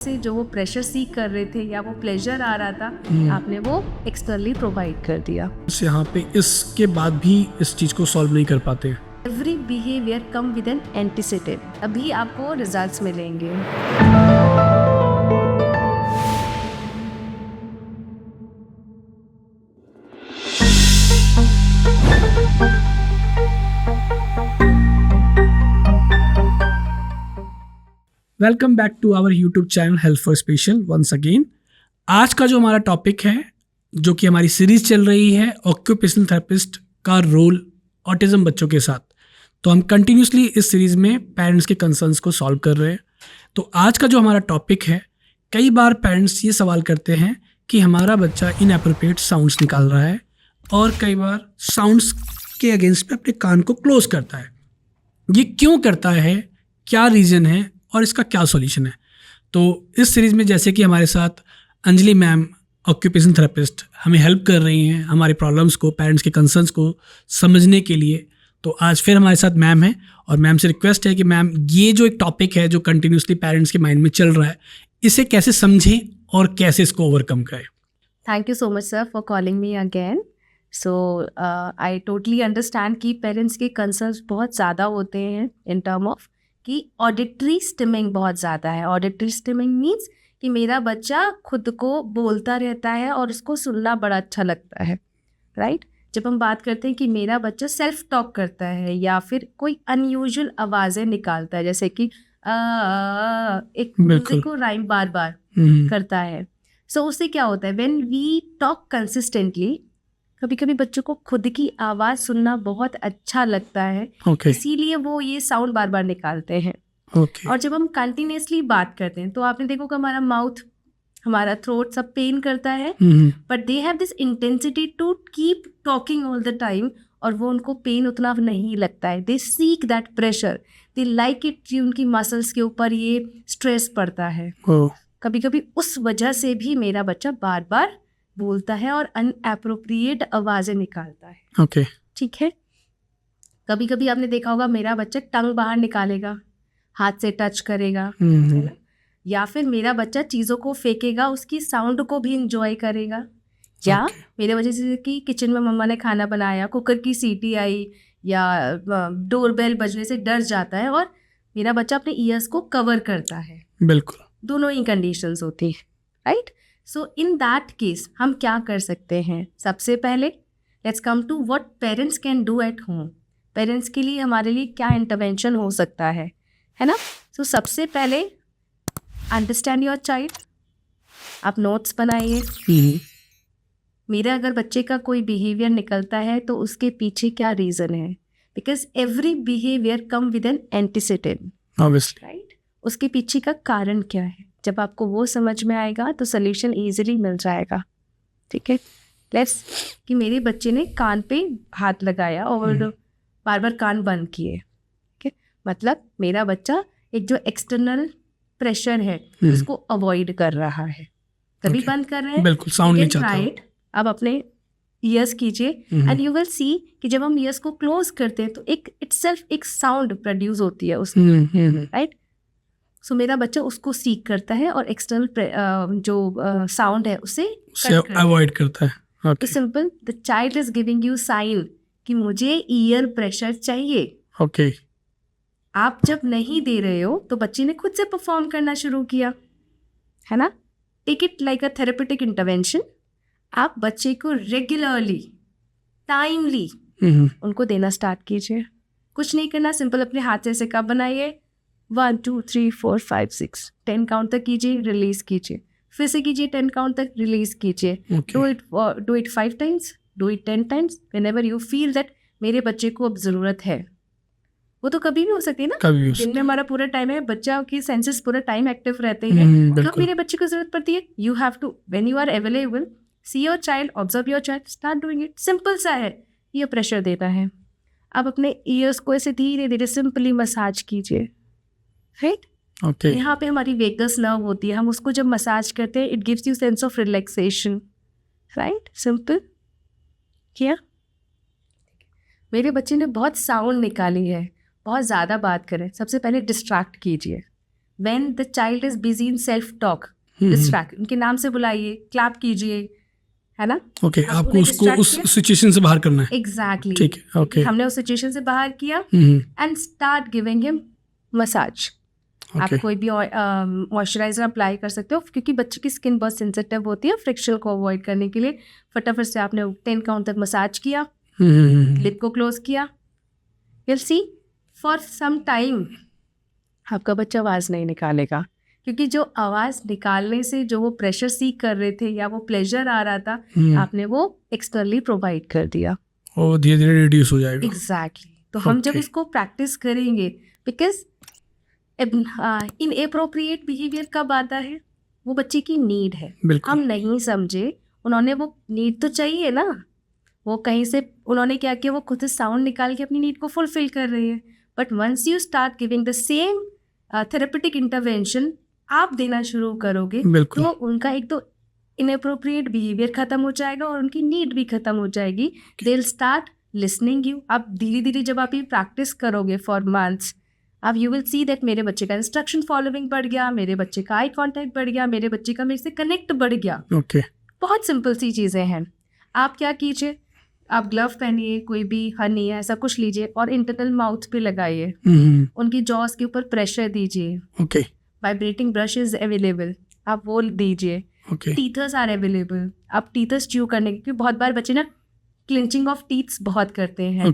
से जो वो प्रेशर सीख कर रहे थे या वो प्लेजर आ रहा था, आपने वो एक्सटर्नली प्रोवाइड कर दिया। यहाँ पे इसके बाद भी इस चीज़ को सॉल्व नहीं कर पाते। Every behaviour come with an antecedent, अभी आपको रिजल्ट्स मिलेंगे। Welcome back to our YouTube channel health for special once again. आज का जो हमारा टॉपिक है, जो कि हमारी सीरीज चल रही है ऑक्यूपेशनल थेरेपिस्ट का रोल ऑटिज्म बच्चों के साथ, तो हम कंटिन्यूसली इस सीरीज में पेरेंट्स के कंसर्न्स को सॉल्व कर रहे हैं। तो आज का जो हमारा टॉपिक है, कई बार पेरेंट्स ये सवाल करते हैं कि हमारा बच्चा इनएप्रोप्रिएट साउंड्स निकाल रहा है और कई बार साउंड्स के अगेंस्ट में अपने कान को क्लोज करता है। ये क्यों करता है, क्या रीज़न है और इसका क्या सॉल्यूशन है। तो इस सीरीज़ में जैसे कि हमारे साथ अंजलि मैम ऑक्यूपेशन थेरेपिस्ट हमें हेल्प कर रही हैं हमारे प्रॉब्लम्स को, पेरेंट्स के कंसर्न्स को समझने के लिए, तो आज फिर हमारे साथ मैम है और मैम से रिक्वेस्ट है कि मैम ये जो एक टॉपिक है जो कंटिन्यूसली पेरेंट्स के माइंड में चल रहा है, इसे कैसे समझें और कैसे इसको ओवरकम करें। Thank you so much sir for calling me again. So I totally understand कि पेरेंट्स के कंसर्न्स बहुत ज़्यादा होते हैं इन टर्म ऑफ कि ऑडिटरी स्टिमिंग बहुत ज़्यादा है। ऑडिटरी स्टिमिंग मीन्स कि मेरा बच्चा खुद को बोलता रहता है और उसको सुनना बड़ा अच्छा लगता है, राइट। जब हम बात करते हैं कि मेरा बच्चा सेल्फ टॉक करता है या फिर कोई अनयूजुअल आवाज़ें निकालता है, जैसे कि एक म्यूजिक को राइम बार बार करता है, सो उससे क्या होता है, व्हेन वी टॉक कंसिस्टेंटली, कभी कभी बच्चों को खुद की आवाज़ सुनना बहुत अच्छा लगता है, इसीलिए वो ये साउंड बार बार निकालते हैं। और जब हम कंटिन्यूसली बात करते हैं तो आपने देखो कि हमारा माउथ, हमारा थ्रोट सब पेन करता है, but they have this intensity to keep talking all the time, और वो उनको पेन उतना नहीं लगता है। They seek that pressure, they like it कि उनकी मसल्स के ऊपर ये स्ट्रेस पड़ता है। कभी कभी उस वजह से भी मेरा बच्चा बार बार बोलता है और अनएप्रोप्रिएट आवाज़ें निकालता है। ठीक है। कभी कभी आपने देखा होगा मेरा बच्चा टंग बाहर निकालेगा, हाथ से टच करेगा, है ना? या फिर मेरा बच्चा चीज़ों को फेंकेगा, उसकी साउंड को भी इंजॉय करेगा। या मेरे वजह से कि किचन में मम्मा ने खाना बनाया, कुकर की सीटी आई या डोरबेल बजने से डर जाता है और मेरा बच्चा अपने ईयर्स को कवर करता है। बिल्कुल, दोनों ही कंडीशंस होती है, right. So in that case हम क्या कर सकते हैं? सबसे पहले let's come to what parents can do at home. Parents के लिए हमारे लिए क्या इंटरवेंशन हो सकता है ना? सो सबसे पहले अंडरस्टैंड योर चाइल्ड। आप नोट्स बनाइए। मेरा अगर बच्चे का कोई बिहेवियर निकलता है तो उसके पीछे क्या रीज़न है, because every behaviour come with an antecedent, obviously, right. उसके पीछे का कारण क्या है, जब आपको वो समझ में आएगा तो सोल्यूशन ईजिली मिल जाएगा। ठीक है। लेट्स कि मेरे बच्चे ने कान पे हाथ लगाया और बार बार कान बंद किए, ठीक है, मतलब मेरा बच्चा एक जो एक्सटर्नल प्रेशर है उसको अवॉइड कर रहा है, तभी बंद कर रहे हैं। बिल्कुल, साउंड नहीं चाहता। अब अपने ईयर्स कीजिए एंड यू विल सी कि जब हम ईयर्स को क्लोज करते हैं तो एक इटसेल्फ एक साउंड प्रोड्यूस होती है उसमें, राइट। सो मेरा बच्चा उसको सीख करता है और एक्सटर्नल जो साउंड है उसे अवॉइड करता है। तो simple, the child is giving you sign कि मुझे ईयर प्रेशर चाहिए। आप जब नहीं दे रहे हो तो बच्चे ने खुद से परफॉर्म करना शुरू किया, है ना। Take it like a therapeutic intervention. आप बच्चे को रेगुलरली, टाइमली उनको देना स्टार्ट कीजिए। कुछ नहीं करना, सिंपल अपने हाथ से ऐसे कप बनाइए, 1 2 3 4 5 6 10 काउंट तक कीजिए, रिलीज कीजिए, फिर से कीजिए 10 काउंट तक, रिलीज कीजिए। Do it 5 times, do it 10 times, whenever you feel that मेरे बच्चे को अब ज़रूरत है। वो तो कभी भी हो सकती है ना, दिन में हमारा पूरा टाइम है, बच्चा की सेंसेस पूरा टाइम एक्टिव रहते हैं, कब मेरे बच्चे को जरूरत पड़ती है, you have to, when you are available, see your child, observe your child, start doing it. Simple सा है, ये प्रेशर देता है। अब अपने ईयर्स को ऐसे धीरे धीरे सिंपली मसाज कीजिए, राइट। यहाँ पे हमारी वेगस नर्व होती है, हम उसको जब मसाज करते हैं it gives you sense of relaxation, right. Simple किया। मेरे बच्चे ने बहुत साउंड निकाली है, बहुत ज़्यादा बात करें, सबसे पहले डिस्ट्रैक्ट कीजिए। When the child is busy in self talk, distract, उनके नाम से बुलाइए, क्लैप कीजिए, है ना? ओके, आपको उसको उस सिचुएशन से बाहर करना है। एग्जैक्टली, ठीक है, ओके। हमने उस सिचुएशन से बाहर किया and start giving him massage. आप कोई भी मॉइस्चराइजर अप्लाई कर सकते हो, क्योंकि बच्चे की स्किन बहुत सेंसिटिव होती है। फ्रिक्शन को अवॉइड करने के लिए फटाफट से आपने 10 काउंट तक मसाज किया, लिप को क्लोज किया, you'll see for some time आपका बच्चा आवाज़ नहीं निकालेगा, क्योंकि जो आवाज़ निकालने से जो वो प्रेशर सीख कर रहे थे या वो प्लेजर आ रहा था, आपने वो एक्सटर्नली प्रोवाइड कर दिया और धीरे धीरे रिड्यूस हो जाएगा। एग्जैक्टली। तो हम जब इसको प्रैक्टिस करेंगे, बिकॉज इनएप्रोप्रिएट बिहेवियर कब आता है, वो बच्चे की नीड है, हम नहीं समझे, उन्होंने वो नीड तो चाहिए ना, वो कहीं से उन्होंने क्या किया, वो खुद से साउंड निकाल के अपनी नीड को फुलफिल कर रही है। But once you start giving the same therapeutic intervention आप देना शुरू करोगे, तो उनका एक तो इनअप्रोप्रिएट बिहेवियर खत्म हो जाएगा और उनकी नीड भी खत्म हो जाएगी। They will start listening you. आप धीरे धीरे जब आप ये प्रैक्टिस करोगे फॉर मंथ्स, अब यू विल सी दैट मेरे बच्चे का इंस्ट्रक्शन फॉलोइंग बढ़ गया, मेरे बच्चे का आई कॉन्टैक्ट बढ़ गया, मेरे बच्चे का मेरे से कनेक्ट बढ़ गया। बहुत सिंपल सी चीज़ें हैं। आप क्या कीजिए, आप ग्लव पहनिए, कोई भी हनी ऐसा कुछ लीजिए और इंटरनल माउथ पे लगाइए, उनकी जॉस के ऊपर प्रेशर दीजिए। वाइब्रेटिंग ब्रश इज अवेलेबल, आप वो दीजिए। टीथर्स आर अवेलेबल, आप टीथर्स च्यू करने, क्योंकि बहुत बार बच्चे ना क्लिंचिंग ऑफ टीथ्स बहुत करते हैं।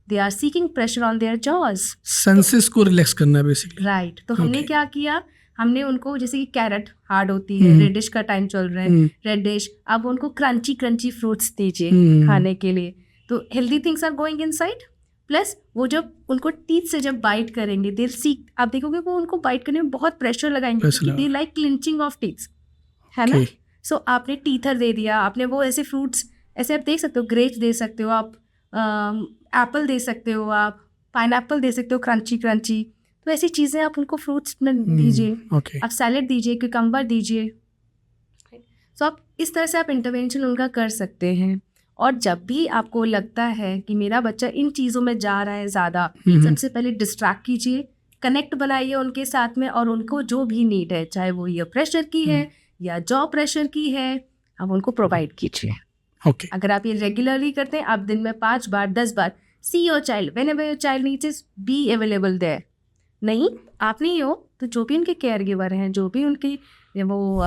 They are seeking pressure on their jaws, senses को रिलैक्स करना है बेसिकली। राइट। तो हमने क्या किया, हमने उनको, जैसे कि कैरेट हार्ड होती है, रेडिश का टाइम चल रहा है, रेडिश, अब उनको क्रंची क्रंची फ्रूट्स दीजिए खाने के लिए, तो healthy things are going inside. Plus वो जब उनको टीथ से जब बाइट करेंगे, देर सीख, आप देखोगे वो उनको बाइट करने में बहुत प्रेशर लगाएंगे, they like clinching of teeths, है ना? सो आपने टीथर दे दिया, आपने वो ऐसे फ्रूट्स, ऐसे आप देख सकते हो, ग्रेप्स दे सकते हो आप, एप्पल दे सकते हो आप, पाइनएप्पल दे सकते हो क्रंची क्रंची, तो ऐसी चीज़ें आप उनको फ्रूट्स में दीजिए। आप सैलेड दीजिए, क्यूकम्बर दीजिए। सो आप इस तरह से आप इंटरवेंशन उनका कर सकते हैं। और जब भी आपको लगता है कि मेरा बच्चा इन चीज़ों में जा रहा है ज़्यादा, सबसे पहले डिस्ट्रैक्ट कीजिए, कनेक्ट बनाइए उनके साथ में, और उनको जो भी नीड है, चाहे वो ईयर प्रेशर की है या जॉ प्रेशर की है, आप उनको प्रोवाइड कीजिए। अगर आप ये रेगुलरली करते हैं, आप दिन में 5 बार 10 बार, see your child whenever your child needs is, be available there. नहीं, आप नहीं हो तो जो भी उनके केयर गिवर हैं, जो भी उनकी वो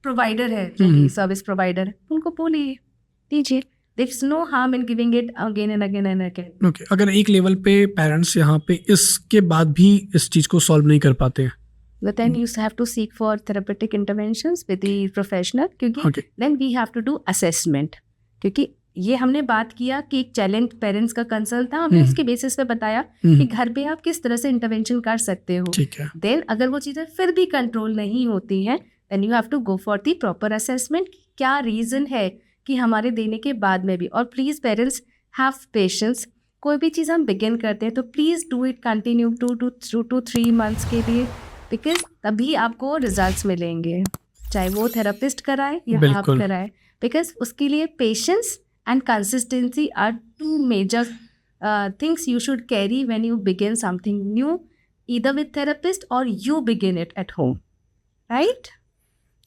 प्रोवाइडर है, जो भी सर्विस प्रोवाइडर है, उनको बोलिए, दीजिए। There's no harm in giving it again and again and again. Okay. अगर एक लेवल पे पेरेंट्स यहाँ पे इसके बाद भी इस चीज़ को सॉल्व नहीं कर पाते हैं, but then you have to seek for therapeutic interventions with the professional, क्योंकि then we have to do assessment। क्योंकि ये हमने बात किया कि एक चैलेंज पेरेंट्स का कंसर्न था, हमने उसके बेसिस पे बताया कि घर पे आप किस तरह से इंटरवेंशन कर सकते हो। देन अगर वो चीज़ें फिर भी कंट्रोल नहीं होती हैं, then you have to go for the proper assessment, क्या रीज़न है कि हमारे देने के बाद में भी। और प्लीज़ पेरेंट्स हैव पेशेंस, कोई भी चीज़ हम बिगिन करते हैं तो please do it continue 2 to 3 months के लिए, बिकॉज तभी आपको रिजल्ट्स मिलेंगे, चाहे वो थेरेपिस्ट कराए या आप कराए, बिकॉज उसके लिए patience and consistency are 2 major things you should carry when you begin something new, either with therapist or you begin it at home, right?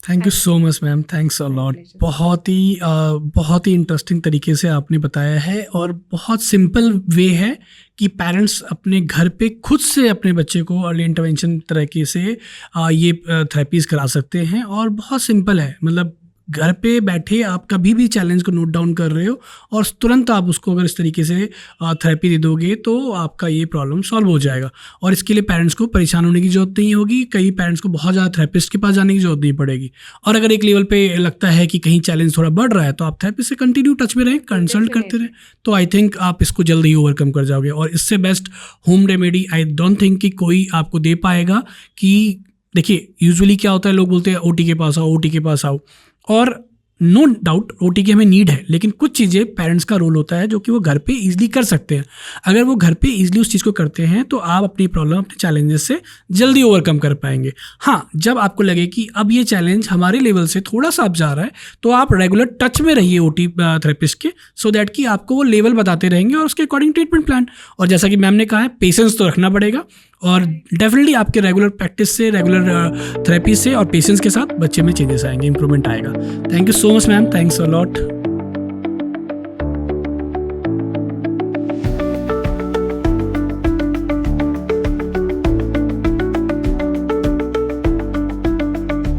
Thank you so much ma'am, thanks a lot. बहुत ही interesting तरीके से आपने बताया है और बहुत simple way है कि पेरेंट्स अपने घर पे खुद से अपने बच्चे को अर्ली इंटरवेंशन तरीके से ये थेरेपीज करा सकते हैं। और बहुत सिंपल है, मतलब घर पे बैठे आप कभी भी चैलेंज को नोट डाउन कर रहे हो और तुरंत आप उसको अगर इस तरीके से थेरेपी दे दोगे तो आपका ये प्रॉब्लम सॉल्व हो जाएगा। और इसके लिए पेरेंट्स को परेशान होने की ज़रूरत नहीं होगी, कई पेरेंट्स को बहुत ज़्यादा थेरेपिस्ट के पास जाने की ज़रूरत नहीं पड़ेगी। और अगर एक लेवल पे लगता है कि कहीं चैलेंज थोड़ा बढ़ रहा है तो आप थेरेपिस्ट से कंटिन्यू टच में रहें, कंसल्ट करते रहें, तो आई थिंक आप इसको जल्दी ही ओवरकम कर जाओगे। और इससे best home remedy I don't think कि कोई आपको दे पाएगा। कि देखिए यूजुअली क्या होता है, लोग बोलते हैं ओटी के पास आओ, ओटी के पास आओ, और नो डाउट ओटी की हमें नीड है, लेकिन कुछ चीज़ें पेरेंट्स का रोल होता है जो कि वो घर पे इजीली कर सकते हैं। अगर वो घर पे इजीली उस चीज़ को करते हैं तो आप अपनी प्रॉब्लम, अपने चैलेंजेस से जल्दी ओवरकम कर पाएंगे। हाँ, जब आपको लगे कि अब ये चैलेंज हमारे लेवल से थोड़ा सा अब जा रहा है तो आप रेगुलर टच में रहिए ओटी थेरेपिस्ट के, सो दैट कि आपको वो लेवल बताते रहेंगे और उसके अकॉर्डिंग ट्रीटमेंट प्लान। और जैसा कि मैम ने कहा है, पेशेंस तो रखना पड़ेगा और डेफिनेटली आपके रेगुलर प्रैक्टिस से, रेगुलर थेरेपी से और पेशेंस के साथ बच्चे में चेंजेस आएंगे, इंप्रूवमेंट आएगा। Thank you so much ma'am, thanks a lot.